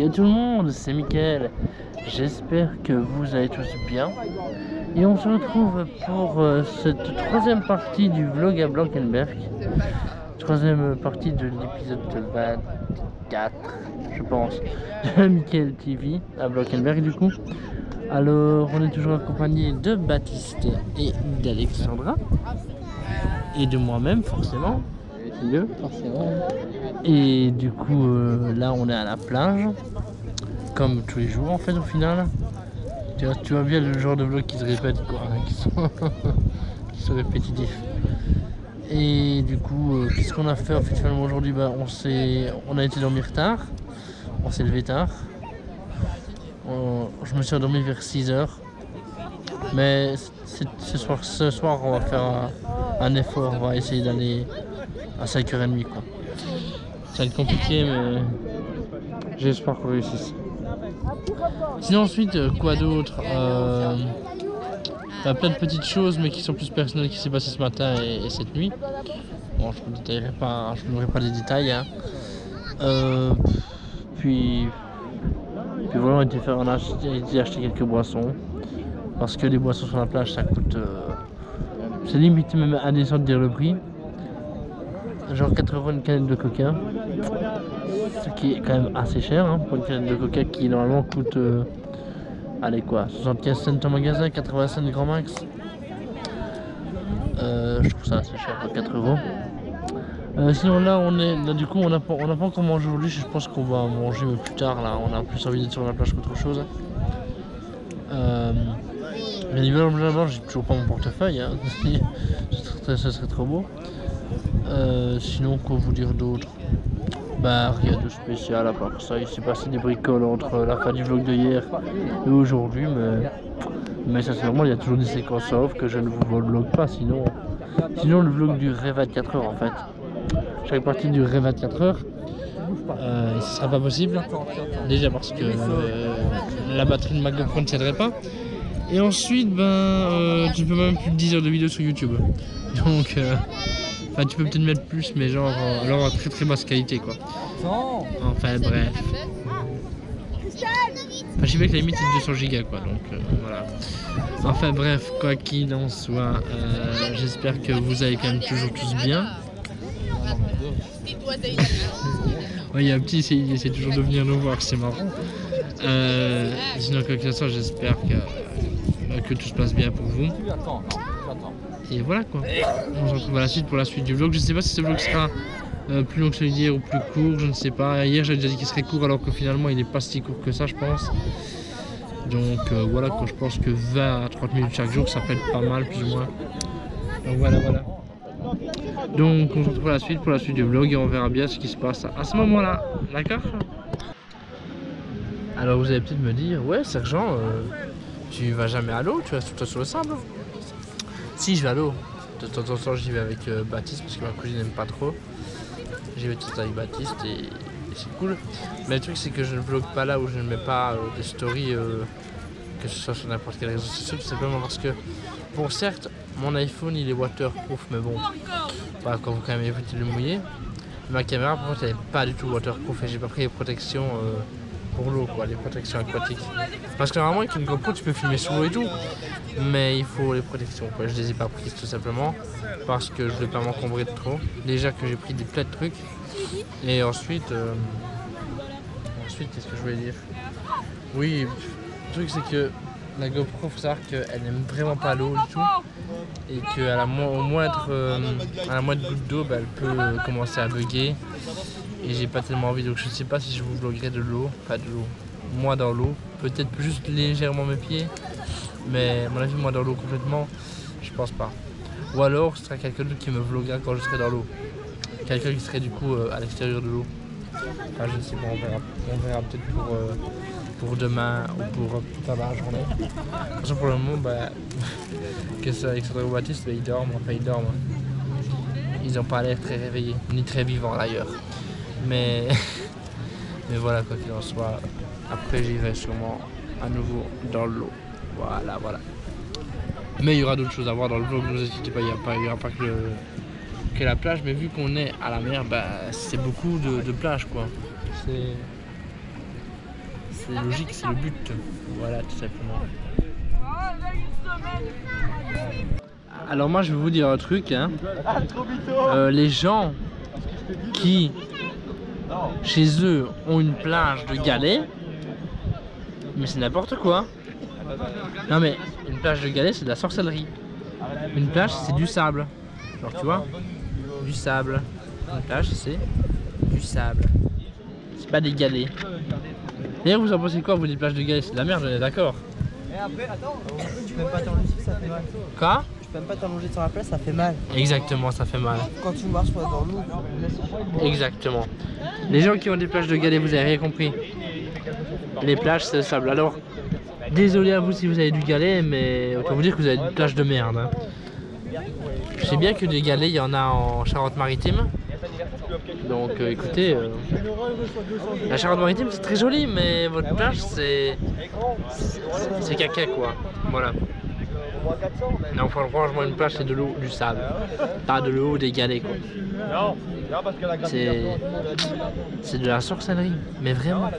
Yo tout le monde, c'est Mickaël. J'espère que vous allez tous bien. Et on se retrouve pour cette troisième partie du vlog à Blankenberg. Troisième partie de l'épisode 24, je pense, de Mickaël TV à Blankenberg du coup. Alors on est toujours accompagné de Baptiste et d'Alexandra. Et de moi-même forcément. Mieux, forcément. Et du coup là on est à la plage. Comme tous les jours en fait au final. Tu vois bien le genre de vlog qui se répète quoi, hein, qui sont répétitifs. Et du coup qu'est-ce qu'on a fait en fait finalement aujourd'hui? On a été dormir tard. On s'est levé tard. Je me suis endormi vers 6h. Mais ce soir on va faire un effort, on va essayer d'aller à 5h30 quoi. Ça va être compliqué mais j'espère qu'on réussisse. Sinon ensuite quoi d'autre, plein de petites choses mais qui sont plus personnelles qui s'est passé ce matin et cette nuit. Bon je ne vous donnerai pas les détails hein. Puis voilà, on a été acheter quelques boissons. Parce que les boissons sur la plage ça coûte c'est limite même indécent de dire le prix. Genre 4 € une canette de coca. Ce qui est quand même assez cher hein, pour une canette de coca qui normalement coûte allez quoi, 75 cents en magasin, 80 cents grand max. Je trouve ça assez cher pour 4 €. Sinon là du coup on n'a pas encore mangé aujourd'hui. Je pense qu'on va manger mais plus tard là. On a plus envie d'être sur la plage qu'autre chose. Bien évidemment j'ai toujours pas mon portefeuille hein. Ça serait trop beau. Sinon quoi vous dire d'autre? Bah rien de spécial à part ça. Il s'est passé des bricoles entre la fin du vlog de hier et aujourd'hui mais ça c'est normal, il y a toujours des séquences off que je ne vous vlog pas sinon le vlog durerait 24 heures en fait. Chaque partie durerait 24 heures. Ce sera pas possible déjà parce que la batterie de ma GoPro ne tiendrait pas. Et ensuite tu peux même plus de 10 heures de vidéo sur YouTube. Donc enfin tu peux peut-être mettre plus mais genre à très très basse qualité quoi. Enfin bref. Enfin, je sais que la limite c'est 200 Go quoi donc voilà. Enfin bref, quoi qu'il en soit, j'espère que vous allez quand même toujours tous bien. Ouais, il y a un petit, il essaie toujours de venir nous voir, c'est marrant. Sinon quoi qu'il en soit, j'espère que tout se passe bien pour vous. Et voilà quoi. On se retrouve à la suite pour la suite du vlog. Je sais pas si ce vlog sera plus long que celui d'hier ou plus court, je ne sais pas. Hier j'avais déjà dit qu'il serait court alors que finalement il n'est pas si court que ça je pense. Donc voilà quoi, je pense que 20 à 30 minutes chaque jour ça peut être pas mal plus ou moins. Donc voilà. Donc on se retrouve à la suite pour la suite du vlog et on verra bien ce qui se passe à ce moment là. D'accord? Alors vous allez peut-être me dire, ouais Sergent, tu vas jamais à l'eau, tu restes tout le temps sur le sable? Si je vais à l'eau, de temps en temps j'y vais avec Baptiste parce que ma cousine n'aime pas trop. J'y vais tout le temps avec Baptiste et c'est cool. Mais le truc c'est que je ne vlog pas là où je ne mets pas des stories, que ce soit sur n'importe quel réseau social, tout simplement parce que, bon certes, mon iPhone il est waterproof, mais bon, bah, quand vous quand même évitez de le mouiller. Ma caméra par contre elle n'est pas du tout waterproof et j'ai pas pris les protections pour l'eau quoi, les protections aquatiques. Parce que normalement avec une GoPro tu peux filmer sous l'eau et tout, mais il faut les protections quoi. Je les ai pas prises tout simplement parce que je voulais pas m'encombrer de trop. Déjà que j'ai pris des plein de trucs et ensuite qu'est-ce que je voulais dire? Oui, le truc c'est que la GoPro faut savoir qu'elle n'aime vraiment pas l'eau du tout et qu'à la moindre goutte d'eau elle peut commencer à bugger. Et j'ai pas tellement envie, donc je ne sais pas si je vous vloguerai de l'eau, pas de l'eau, moi dans l'eau, peut-être juste légèrement mes pieds, mais à mon avis moi dans l'eau complètement, je pense pas. Ou alors ce sera quelqu'un d'autre qui me vloguera quand je serai dans l'eau, quelqu'un qui serait du coup à l'extérieur de l'eau. Enfin je ne sais pas, on verra peut-être pour demain ou pour plus tard dans la journée. De toute façon pour le moment, que c'est Alexandre ou Baptiste, ils dorment, ils n'ont pas l'air très réveillés, ni très vivants d'ailleurs. Mais voilà, quoi qu'il en soit, après j'irai sûrement à nouveau dans l'eau. Voilà. Mais il y aura d'autres choses à voir dans le vlog, ne vous inquiétez pas, il n'y aura pas que la plage, mais vu qu'on est à la mer, c'est beaucoup de plage quoi. c'est logique, c'est le but. Voilà, tout simplement. Alors moi je vais vous dire un truc, hein. Les gens qui chez eux ont une plage de galets, mais c'est n'importe quoi. Non mais une plage de galets c'est de la sorcellerie. Une plage c'est du sable. Genre tu vois, du sable. Une plage c'est du sable. C'est pas des galets. D'ailleurs vous en pensez quoi vous des plages de galets? C'est de la merde, on est d'accord. Et après, attends, tu peux même pas t'allonger, ça fait mal. Quoi? Tu peux même pas t'allonger sur la place, ça fait mal. Exactement, ça fait mal. Quand tu marches dans l'eau, Exactement. Les gens qui ont des plages de galets, vous avez rien compris. Les plages c'est le sable. Alors, désolé à vous si vous avez du galet, mais autant vous dire que vous avez une plage de merde. Hein. Je sais bien que des galets, il y en a en Charente-Maritime. Donc écoutez, la Charente-Maritime c'est très joli, mais votre plage c'est caca quoi. Voilà. Non, franchement une plage c'est de l'eau, du sable, pas de l'eau des galets quoi. C'est de la sorcellerie, mais vraiment.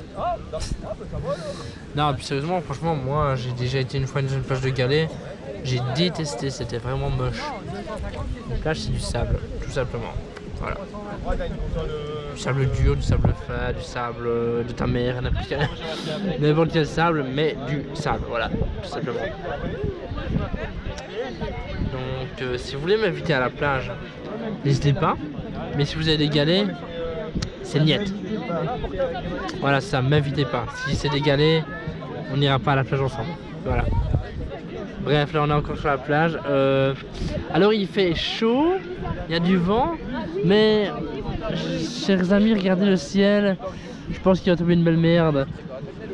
Non, puis sérieusement, franchement, moi j'ai déjà été une fois dans une plage de galets, j'ai détesté, c'était vraiment moche. Une plage c'est du sable, tout simplement. Voilà. Du sable dur, du sable fin, du sable de ta mère, n'importe quel sable, mais du sable, voilà, tout simplement. Donc si vous voulez m'inviter à la plage, n'hésitez pas. Mais si vous avez des galets, c'est niette. Voilà, ça, m'invitez pas. Si c'est des galets, on n'ira pas à la plage ensemble. Voilà. Bref, là on est encore sur la plage. Alors il fait chaud, il y a du vent, mais chers amis, regardez le ciel. Je pense qu'il va tomber une belle merde.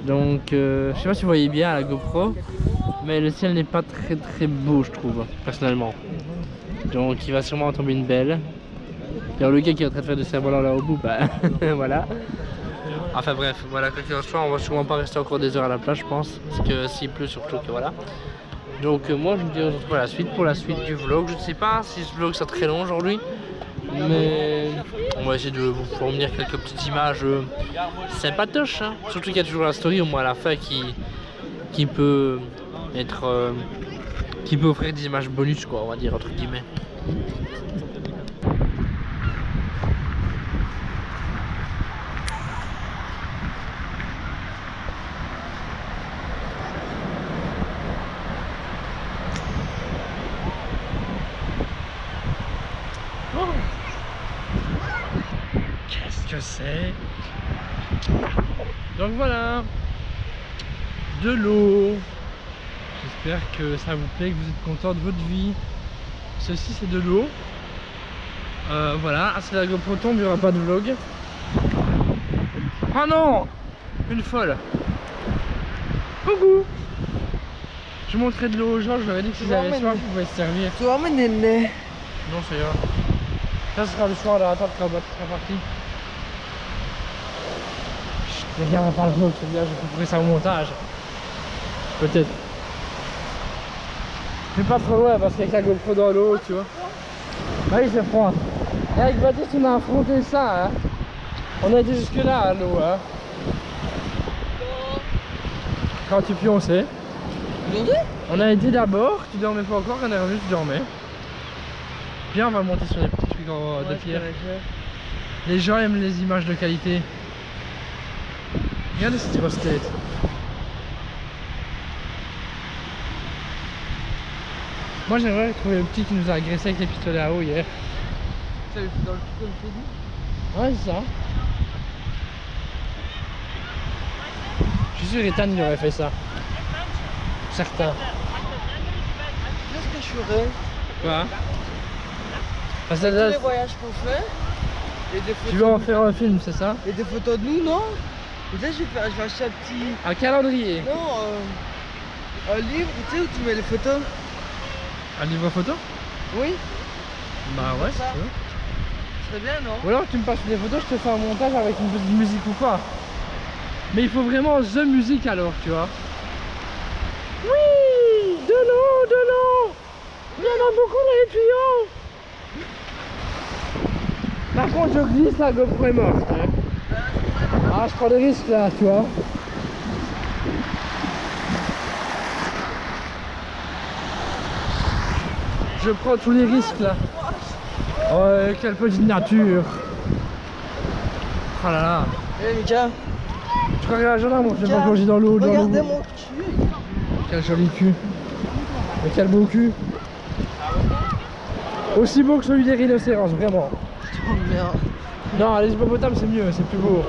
Donc je sais pas si vous voyez bien à la GoPro, mais le ciel n'est pas très beau, je trouve, personnellement. Donc il va sûrement en tomber une belle. Alors le gars qui est en train de faire du cerf-volant là au bout, bah voilà. Enfin bref, voilà, quoi qu'il en soit, on va sûrement pas rester encore des heures à la plage, je pense, parce que s'il pleut surtout que voilà. Donc moi je vous dis on se retrouve à la suite pour la suite du vlog. Je ne sais pas si ce vlog sera très long aujourd'hui, mais on va essayer de vous fournir quelques petites images sympatoches, hein. Surtout qu'il y a toujours la story au moins à la fin qui peut être qui peut offrir des images bonus quoi, on va dire entre guillemets. Qu'est-ce que c'est? Donc voilà, de l'eau. J'espère que ça vous plaît, que vous êtes content de votre vie. Ceci c'est de l'eau. Voilà, si la GoPro tombe, il n'y aura pas de vlog. Ah non, une folle. Coucou. Je montrais de l'eau aux gens, je leur ai dit que s'ils avaient soif, ils pouvaient se servir. Tu vois, mais néné. Non, ça ira. Ça sera le soir, là, attends, quand tu seras parti. Chut, les gars, on va pas le vlog, c'est bien, je couperai ça au montage. Peut-être. Je vais pas trop loin parce qu'avec la GoPro dans l'eau, tu vois. Bah oui, c'est froid. Et avec Baptiste, on a affronté ça, hein. On a été jusque là à l'eau, hein. Quand tu pionçais. On a été d'abord, tu dormais pas encore, on est revenu, tu dormais. Bien, on va monter sur les petits trucs de pierre. Les gens aiment les images de qualité. Regardez cette grosse tête. Moi j'aimerais trouver le petit qui nous a agressé avec les pistolets à eau hier. Ça lui fait dans le cul comme tu dis? Ouais, c'est ça. Je suis sûr Ethan il aurait fait ça. Certain. Qu'est-ce que je ferais? Quoi? Parce Tous que là, les voyages qu'on fait, et des photos. tu veux en faire un film, c'est ça? Et des photos de nous, non? Et là, je vais acheter un petit. Un calendrier. Non, un livre, tu sais, où tu mets les photos. Un livre photo? Oui, Bah ouais, si ça. tu veux. c'est bien, non? Ou alors tu me passes des photos, je te fais un montage avec une petite musique ou quoi. Mais il faut vraiment the musique alors, tu vois. Oui, de l'eau. Il y en a beaucoup dans les tuyaux. Par contre, je glisse, la GoPro est morte. Hein. Ah, je prends des risques là, tu vois. Je prends tous les risques là. Oh, quelle petite nature. Oh là là. Eh Mika, Tu crois regarde là, moi, je vais pas plonger dans l'eau. regardez mon cul. Quel joli cul. Mais quel beau cul. Aussi beau que celui des rhinocéros, vraiment. Trop bien. Non, les hippopotames c'est mieux, c'est plus beau.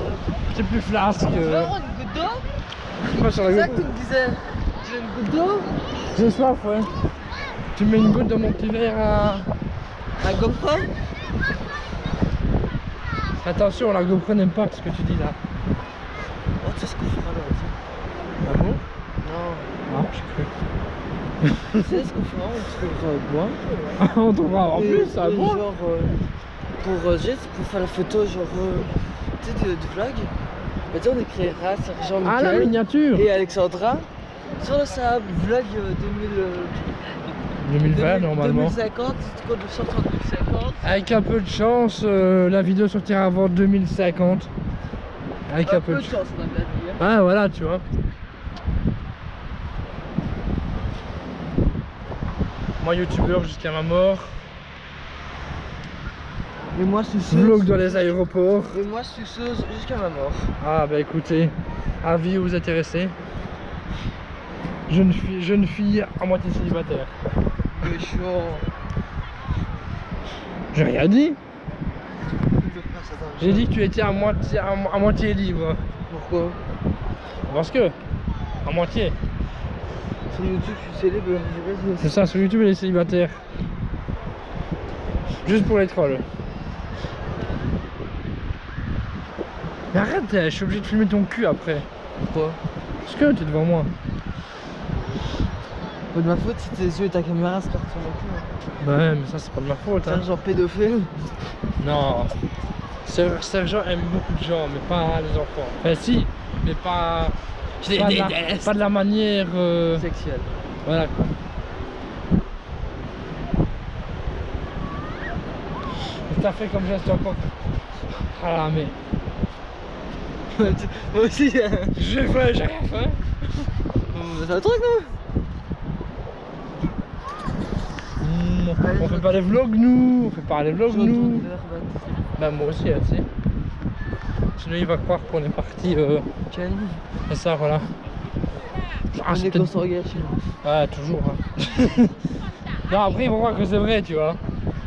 C'est plus flasque. Tu veux avoir une goutte d'eau? Pas sur la C'est ça goutte. que tu me disais. Tu veux une goutte d'eau? J'ai soif, ouais. Tu mets une goutte dans mon petit verre à... Un GoPro? Attention, la GoPro n'aime pas ce que tu dis là. Oh, tu sais ce qu'on fera là, tiens. Ah bon? Non. Ah, j'ai cru. Tu sais ce qu'on fera? On trouvera bois. On trouvera en plus, ça Et bon. genre, pour juste pour faire la photo, genre, tu sais, du vlog. Bah, tu sais, on écrira Sergent Ah, la Michael miniature. et Alexandra sur le sable, vlog 2020 normalement. 2050, c'est quoi, 230 2050. Avec un peu de chance, la vidéo sortira avant 2050. Avec un peu de chance. chance, on a bien dit, hein. Ah voilà, tu vois. Moi youtubeur jusqu'à ma mort. Et moi, suceuse. Vlog dans les aéroports. Et moi, suceuse jusqu'à ma mort. Ah bah écoutez, avis vous intéressez. Jeune fille à moitié célibataire. Méchant. J'ai rien dit. J'ai dit que tu étais à moitié libre. Pourquoi? Parce que, à moitié. Sur YouTube, je suis célèbre. C'est ça, sur YouTube, elle est célibataire. Juste pour les trolls. Mais arrête, je suis obligé de filmer ton cul après. Pourquoi? Parce que tu es devant moi. Pas de ma faute si tes yeux et ta caméra se partent sur mon cul. Hein. Bah ouais, mais ça c'est pas de ma faute. Hein. Genre pédophile. Non. Sergent aime beaucoup de gens, mais pas les enfants. Enfin si, mais pas... Je les déteste. Pas de la manière... Sexuel. Voilà quoi. Qu'est-ce que t'as fait comme geste encore? Ah mais... Moi aussi. J'ai rien fait. C'est un truc, non? On fait pas les vlogs nous, on fait pas les vlogs nous. Bah moi aussi, tu sais. Sinon il va croire qu'on est parti. Kenny. C'est ça, voilà. On est qu'on s'engage chez nous. Ouais, toujours. Hein. Non, après ils vont voir que c'est vrai, tu vois.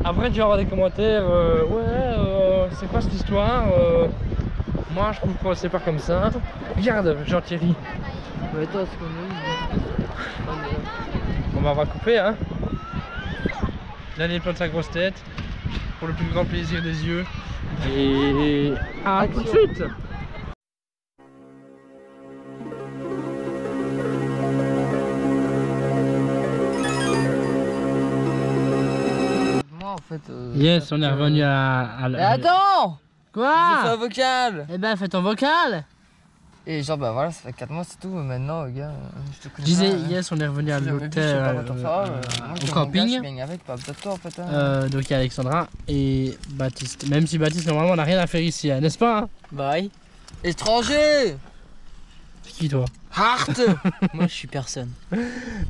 Après tu vas avoir des commentaires. C'est quoi cette histoire? Moi je trouve que c'est pas comme ça. Regarde, Jean-Thierry. Mais toi, c'est comme Bon bah on va couper hein. Là il est plein de sa grosse tête. Pour le plus grand plaisir des yeux. Et à tout de suite. moi en fait. Yes, on est revenu à Mais attends! J'ai fait un Quoi? vocal! Eh ben fais ton vocal. Et genre, bah voilà, ça fait 4 mois, c'est tout. Mais maintenant, gars, je te Je connais. disais, pas, yes, on est revenu à si j'avais vu, je sais pas quoi t'en faire, au camping. Je gagne avec, pas peut-être toi en fait. Hein. Donc il y a Alexandra et Baptiste. Même si Baptiste, normalement, on n'a rien à faire ici, hein, n'est-ce pas? Bye. Étranger! C'est qui toi? Hart! Moi, je suis personne.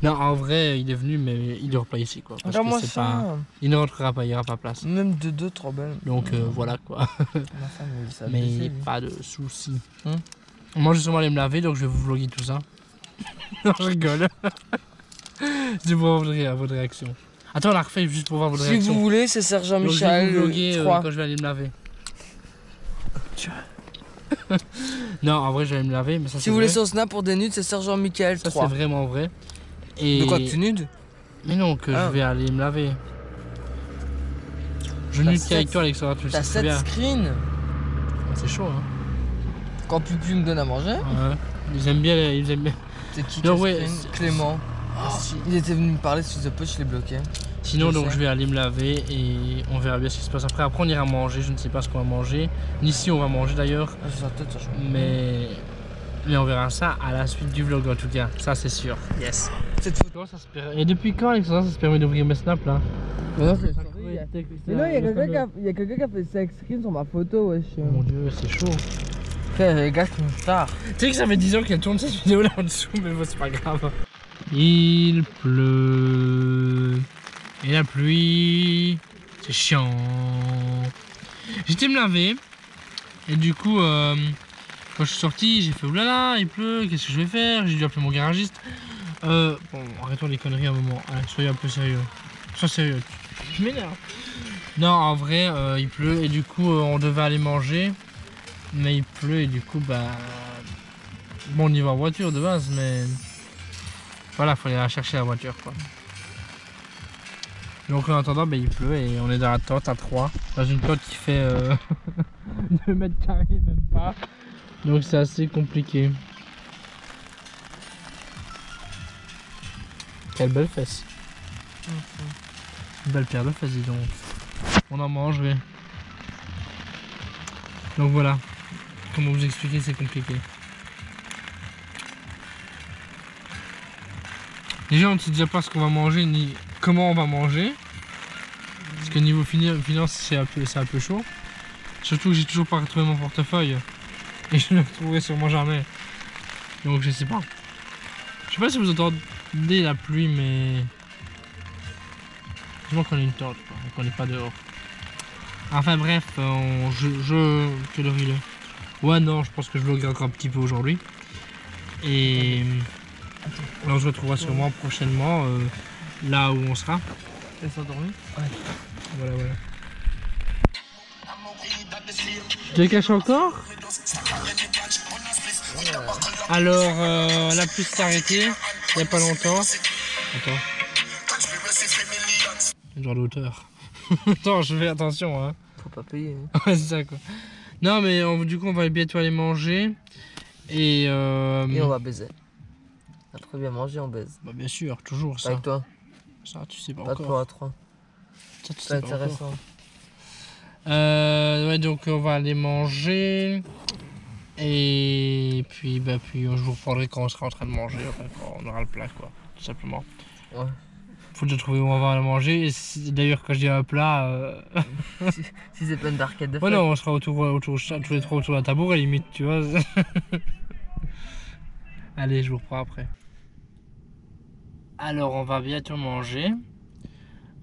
Non, en vrai, il est venu, mais il dort pas ici, quoi. Parce Regarde-moi que c'est ça. pas... Il ne rentrera pas, il ira pas place. Même de deux, trop belle. Donc voilà, quoi. Ma femme, elle savait Mais baiser, lui. pas de soucis. Hum. Moi, justement, aller me laver, donc je vais vous vlogger tout ça. Non, je rigole. C'est pour voir votre réaction. Attends, on la refait juste pour voir votre Si réaction. vous voulez, c'est Sergent Donc, je vais Michel vous vlogger 3. quand je vais aller me laver. Non, en vrai, je vais aller me laver, mais ça Si c'est vous voulez vrai. son snap pour des nudes, c'est Sergent Michael Ça 3. c'est vraiment vrai. Et... De quoi, tu nudes? Mais non, que Ah. je vais aller me laver. Je T'as nude qu'avec sept- toi, Alexandra, tu le sais T'as très 7 bien. screens. C'est chaud, hein. Quand Pupu me donne à manger. Ouais. Ils aiment bien, ils aiment bien. C'est qui Non, quel ouais, screen? c'est- Clément. Il était venu me parler sur The Post, je l'ai bloqué. Sinon, Je donc sais. je vais aller me laver et on verra bien ce qui se passe après. Après, on ira manger. Je ne sais pas ce qu'on va manger, ni si on va manger d'ailleurs. Ah, j'ai sa tête, ça change. Mais on verra ça à la suite du vlog en tout cas. Ça, c'est sûr. Yes. Cette photo. Et depuis quand, Alexandra, ça se permet d'ouvrir mes snaps là? Mais non, c'est Mais non, il y a quelqu'un qui a fait 5 screens sur ma photo, wesh. Oh mon dieu, c'est chaud. Frère, les gars, c'est une star. Tu sais que ça fait 10 ans qu'elle tourne cette vidéo là en dessous, mais bon, c'est pas grave. Il pleut. Et la pluie, c'est chiant. J'étais me laver. Et du coup, quand je suis sorti, j'ai fait oulala, il pleut, qu'est-ce que je vais faire? J'ai dû appeler mon garagiste. Bon, arrêtons les conneries un moment. Allez, soyez un peu sérieux. Sois sérieux. Je m'énerve. Non, en vrai, il pleut et du coup, on devait aller manger. Mais il pleut et du coup, bah... Bon, on y va en voiture de base, mais... Voilà, il fallait aller chercher la voiture, quoi. Donc en attendant, bah, il pleut et on est dans la tente à 3. Dans une tente qui fait 2 mètres carrés, même pas. Donc c'est assez compliqué. Quelle belle fesse. Une belle paire de fesses, dis donc. On en mangerait. Donc voilà. Comment vous expliquer, c'est compliqué. Déjà, on ne sait déjà pas ce qu'on va manger ni comment on va manger. Parce que niveau finance, c'est un peu chaud. Surtout que j'ai toujours pas retrouvé mon portefeuille. Et je ne le retrouverai sûrement jamais. Donc je sais pas. Je sais pas si vous entendez la pluie, mais... Je vois qu'on est une tente, quoi, et qu'on n'est pas dehors. Enfin bref, quelle heure il est? Ouais, non, je pense que je vloguerai encore un petit peu aujourd'hui. Et on se retrouvera sûrement prochainement là où on sera. Elle s'est endormie? Ouais. Voilà, voilà. Tu te caches encore? Alors, la pluie s'est arrêtée il n'y a pas longtemps. Attends. Genre d'auteur. Attends, je fais attention, hein. Faut pas payer. Hein. Ouais, c'est ça, quoi. Non, mais du coup, on va bientôt aller manger. Et on va baiser. Après bien manger, on baise. Bah, bien sûr, toujours ça. Avec toi. Ça, tu sais pas Pas encore. toi à 3. Ça, tu C'est sais pas intéressant. encore. Ouais, donc on va aller manger. Et puis, bah, je vous reprendrai quand on sera en train de manger, enfin, quand on aura le plat, quoi, tout simplement. Ouais. Faut déjà trouver où on va aller manger. Et d'ailleurs, quand je dis un plat. si c'est plein d'arcades de ouais, non, on sera tous les trois autour d'un tabouret, limite, tu vois. Allez, je vous reprends après. Alors, on va bientôt manger.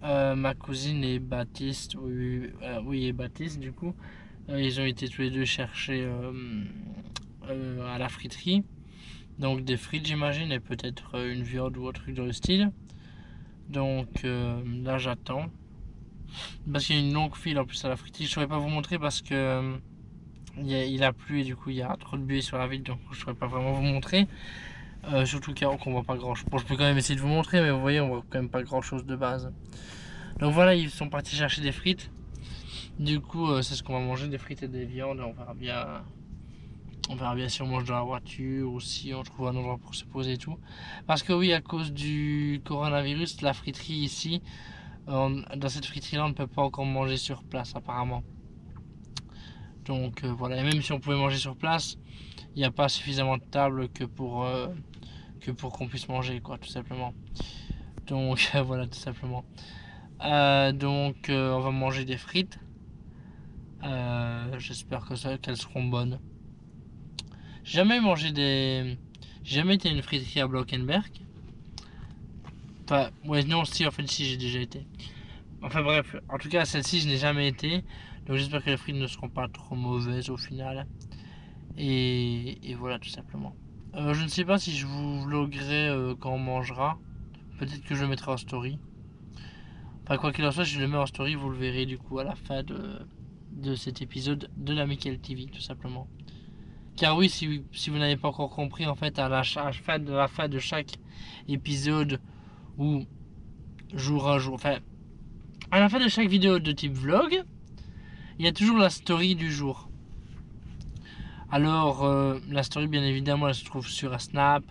Ma cousine et Baptiste, oui, et Baptiste, du coup, ils ont été tous les deux chercher à la friterie. Donc des frites, j'imagine, et peut-être une viande ou autre truc dans le style. Donc là, j'attends. Parce qu'il y a une longue file en plus à la friterie. Je ne saurais pas vous montrer parce que il a plu et du coup, il y a trop de buée sur la ville. Donc je ne saurais pas vraiment vous montrer. Surtout qu'on voit pas grand chose. Bon, je peux quand même essayer de vous montrer, mais vous voyez, on voit quand même pas grand chose de base. Donc voilà, ils sont partis chercher des frites. Du coup, c'est ce qu'on va manger, des frites et des viandes. On verra bien. On verra bien si on mange dans la voiture ou si on trouve un endroit pour se poser et tout. Parce que oui, à cause du coronavirus, la friterie ici, dans cette friterie là, on ne peut pas encore manger sur place apparemment. Donc voilà, et même si on pouvait manger sur place, il n'y a pas suffisamment de tables que pour qu'on puisse manger, quoi, tout simplement. Donc voilà, tout simplement. Donc on va manger des frites. J'espère qu'elles seront bonnes. J'ai jamais été à une friterie à Blankenberg. Enfin, ouais, non, si, en fait, si, j'ai déjà été. Enfin, bref, en tout cas, celle-ci, je n'ai jamais été. Donc, j'espère que les frites ne seront pas trop mauvaises au final. Et voilà, tout simplement. Je ne sais pas si je vous vloguerai quand on mangera. Peut-être que je le mettrai en story. Enfin, quoi qu'il en soit, je le mets en story, vous le verrez du coup à la fin de cet épisode de la Mickaël TV, tout simplement. Car oui, si vous n'avez pas encore compris, en fait, à la fin de chaque épisode ou jour à jour, enfin, à la fin de chaque vidéo de type vlog, il y a toujours la story du jour. Alors, la story, bien évidemment, elle se trouve sur Snap,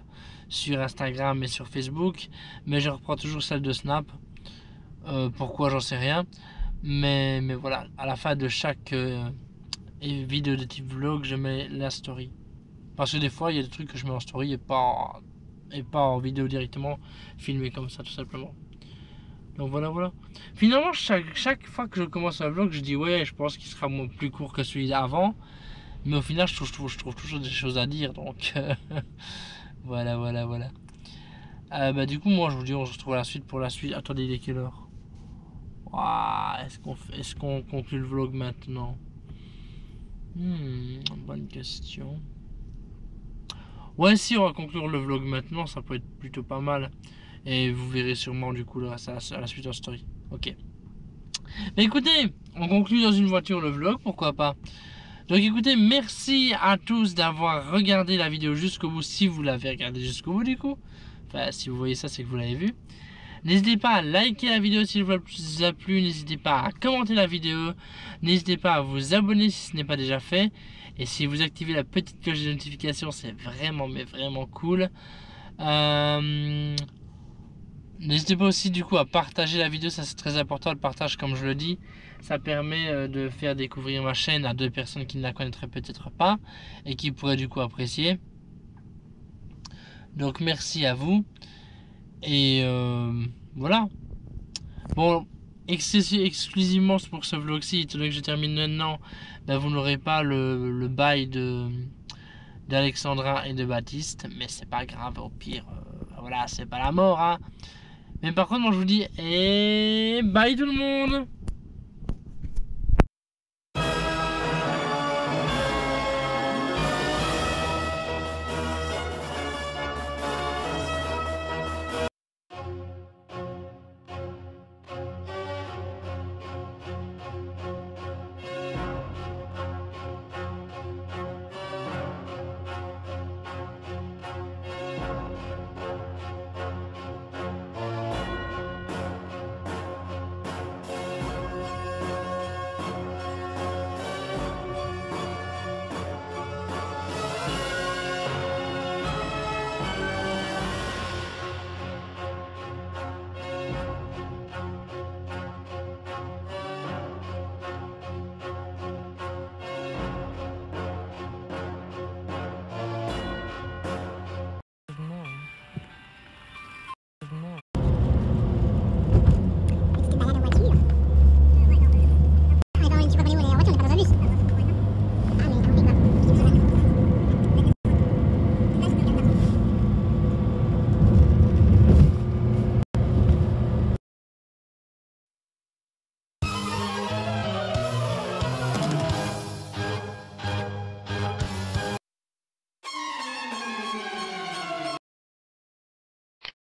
sur Instagram et sur Facebook, mais je reprends toujours celle de Snap. Pourquoi, j'en sais rien. Mais voilà, à la fin de chaque vidéo de type vlog, je mets la story. Parce que des fois, il y a des trucs que je mets en story et pas en vidéo directement, filmé comme ça, tout simplement. Donc voilà. Finalement, chaque fois que je commence un vlog, je dis ouais, je pense qu'il sera plus court que celui d'avant. Mais au final, je trouve toujours des choses à dire. Donc voilà. Bah, du coup, moi, je vous dis, on se retrouve à la suite pour la suite. Attendez, il est quelle heure? Est-ce qu'on conclut le vlog maintenant? Bonne question. Ouais, si on va conclure le vlog maintenant, ça peut être plutôt pas mal. Et vous verrez sûrement du coup à la suite en story. Ok. Mais écoutez, on conclut dans une voiture le vlog, pourquoi pas. Donc écoutez, merci à tous d'avoir regardé la vidéo jusqu'au bout, si vous l'avez regardé jusqu'au bout du coup. Enfin, si vous voyez ça, c'est que vous l'avez vu. N'hésitez pas à liker la vidéo si vous a plu, n'hésitez pas à commenter la vidéo, n'hésitez pas à vous abonner si ce n'est pas déjà fait. Et si vous activez la petite cloche de notification, c'est vraiment, mais vraiment cool. N'hésitez pas aussi du coup à partager la vidéo, ça c'est très important, le partage comme je le dis. Ça permet de faire découvrir ma chaîne à 2 personnes qui ne la connaîtraient peut-être pas et qui pourraient du coup apprécier. Donc merci à vous. Et voilà. Bon, exclusivement pour ce vlog-ci, étant donné que je termine maintenant, ben vous n'aurez pas le bail d'Alexandra et de Baptiste. Mais c'est pas grave, au pire, voilà, c'est pas la mort, hein. Mais par contre, moi je vous dis, et bye tout le monde!